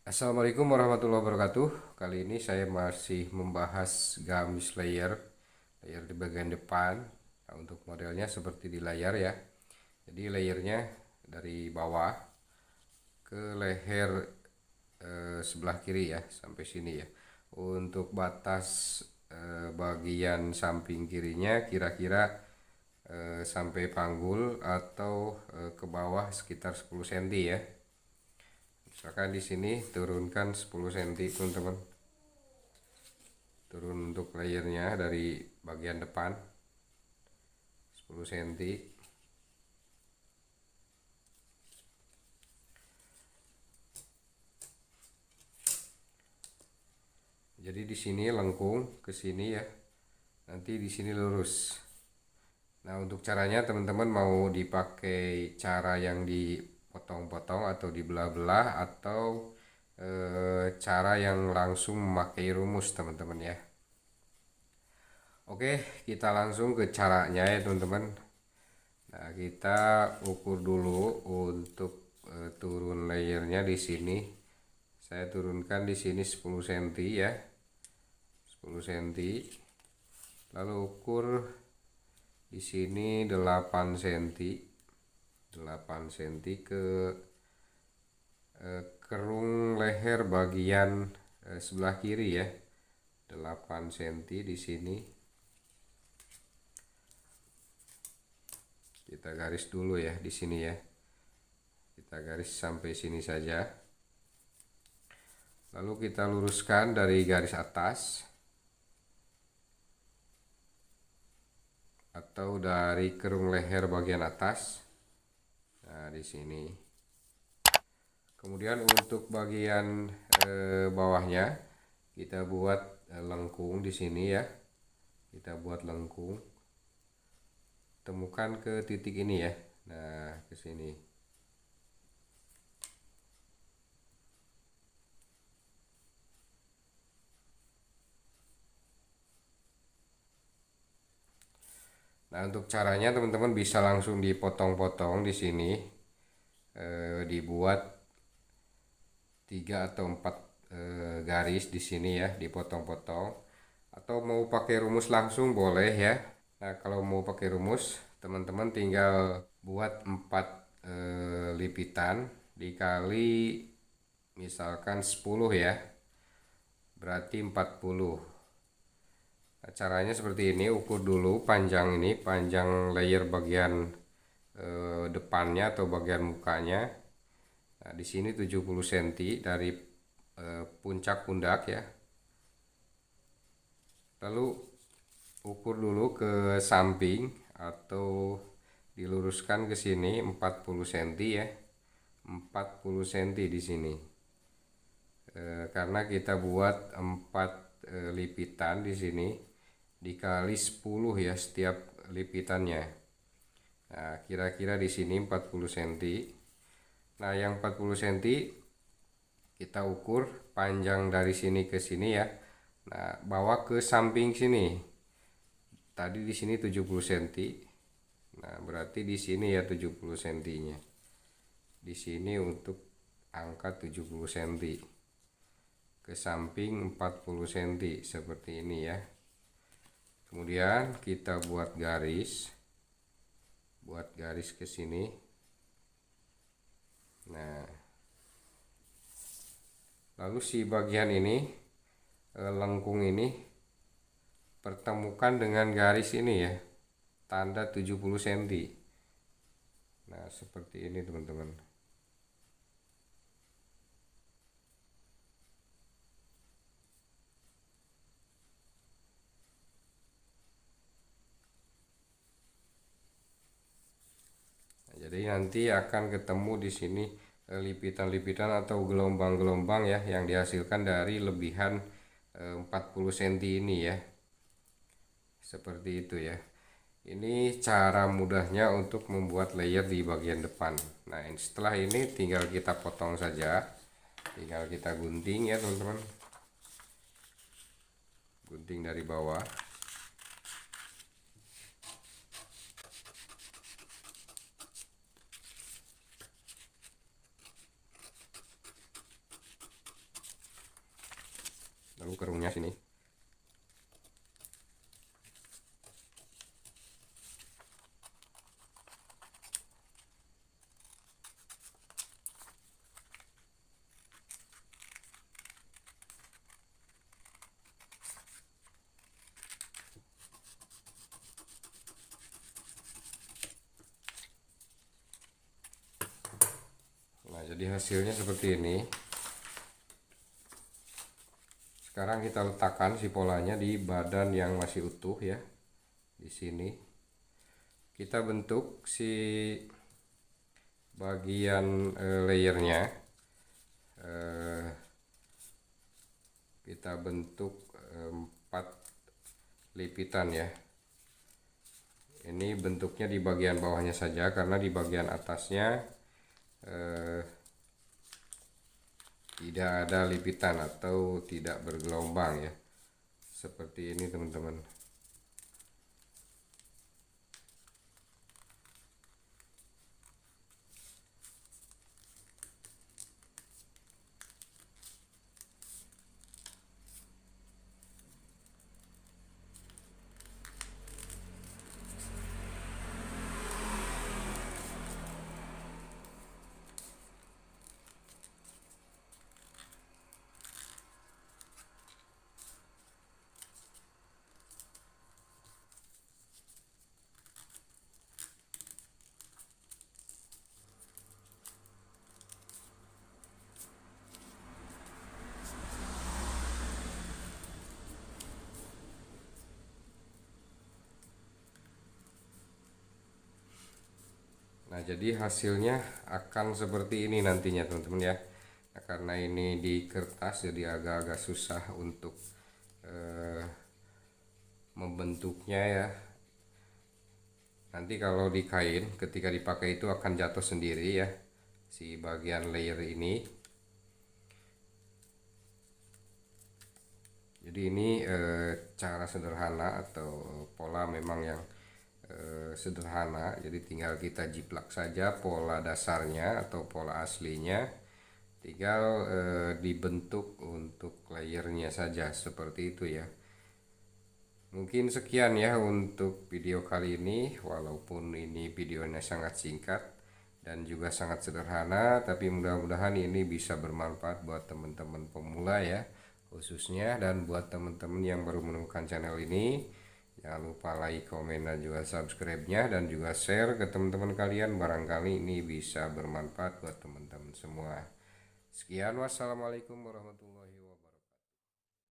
Assalamualaikum warahmatullahi wabarakatuh. Kali ini saya masih membahas gamis layer di bagian depan. Nah, untuk modelnya seperti di layar ya. Jadi layernya dari bawah ke leher sebelah kiri ya, sampai sini ya. Untuk batas bagian samping kirinya kira-kira sampai panggul atau ke bawah sekitar 10 cm ya. Misalkan di sini turunkan 10 cm teman-teman. Turun untuk layernya dari bagian depan 10 cm. Jadi di sini lengkung ke sini ya. Nanti di sini lurus. Nah, untuk caranya teman-teman mau dipakai cara yang dipotong-potong atau dibelah-belah atau cara yang langsung memakai rumus teman-teman ya. Oke, kita langsung ke caranya ya teman-teman. Nah, kita ukur dulu untuk turun layernya di sini. Saya turunkan di sini 10 cm ya. 10 cm. Lalu ukur di sini 8 cm. 8 cm ke kerung leher bagian sebelah kiri ya. 8 cm di sini. Kita garis dulu ya di sini ya. Kita garis sampai sini saja. Lalu kita luruskan dari garis atas atau dari kerung leher bagian atas. Nah, di sini. Kemudian untuk bagian bawahnya kita buat lengkung di sini ya. Kita buat lengkung. Temukan ke titik ini ya. Nah, ke sini. Nah, untuk caranya teman-teman bisa langsung dipotong-potong di sini. Dibuat 3 atau 4 garis di sini ya, dipotong-potong. Atau mau pakai rumus langsung boleh ya. Nah, kalau mau pakai rumus, teman-teman tinggal buat 4 lipitan dikali misalkan 10 ya. Berarti 40. Nah, caranya seperti ini, ukur dulu panjang ini, panjang layer bagian depannya atau bagian mukanya. Nah, di sini 70 cm dari puncak pundak ya. Lalu ukur dulu ke samping atau diluruskan ke sini 40 cm ya. 40 cm di sini. Karena kita buat 4 lipitan di sini dikali 10 ya setiap lipitannya. Nah, kira-kira di sini 40 cm. Nah, yang 40 cm kita ukur panjang dari sini ke sini ya. Nah, bawa ke samping sini. Tadi di sini 70 cm. Nah, berarti di sini ya 70 cm-nya. Di sini untuk angka 70 cm. Ke samping 40 cm seperti ini ya. Kemudian kita buat garis. Buat garis ke sini. Nah, lalu si bagian ini lengkung ini pertemukan dengan garis ini ya, tanda 70 cm. Nah, seperti ini teman-teman. Nah, jadi nanti akan ketemu di sini lipitan-lipitan atau gelombang-gelombang ya yang dihasilkan dari lebihan 40 cm ini ya. Seperti itu ya. Ini cara mudahnya untuk membuat layer di bagian depan. Nah, setelah ini tinggal kita potong saja. Tinggal kita gunting ya teman-teman. Gunting dari bawah. lalu kerungnya sini. Nah, jadi hasilnya seperti ini. Sekarang kita letakkan si polanya di badan yang masih utuh ya. Di sini kita bentuk si bagian layernya. Kita bentuk 4 lipitan ya. Ini bentuknya di bagian bawahnya saja, karena di bagian atasnya tidak ada lipitan atau tidak bergelombang ya, seperti ini teman-teman. Nah, jadi hasilnya akan seperti ini nantinya teman-teman ya. Nah, karena ini di kertas jadi agak-agak susah untuk membentuknya ya. Nanti kalau di kain ketika dipakai itu akan jatuh sendiri ya, si bagian layer ini. Jadi ini cara sederhana atau pola memang yang sederhana. Jadi tinggal kita jiplak saja pola dasarnya atau pola aslinya, tinggal dibentuk untuk layernya saja seperti itu ya. Mungkin sekian ya untuk video kali ini, walaupun ini videonya sangat singkat dan juga sangat sederhana, tapi mudah-mudahan ini bisa bermanfaat buat teman-teman pemula ya khususnya, dan buat teman-teman yang baru menemukan channel ini. Jangan lupa like, komen, dan juga subscribe-nya, dan juga share ke teman-teman kalian, barangkali ini bisa bermanfaat buat teman-teman semua. Sekian, wassalamualaikum warahmatullahi wabarakatuh.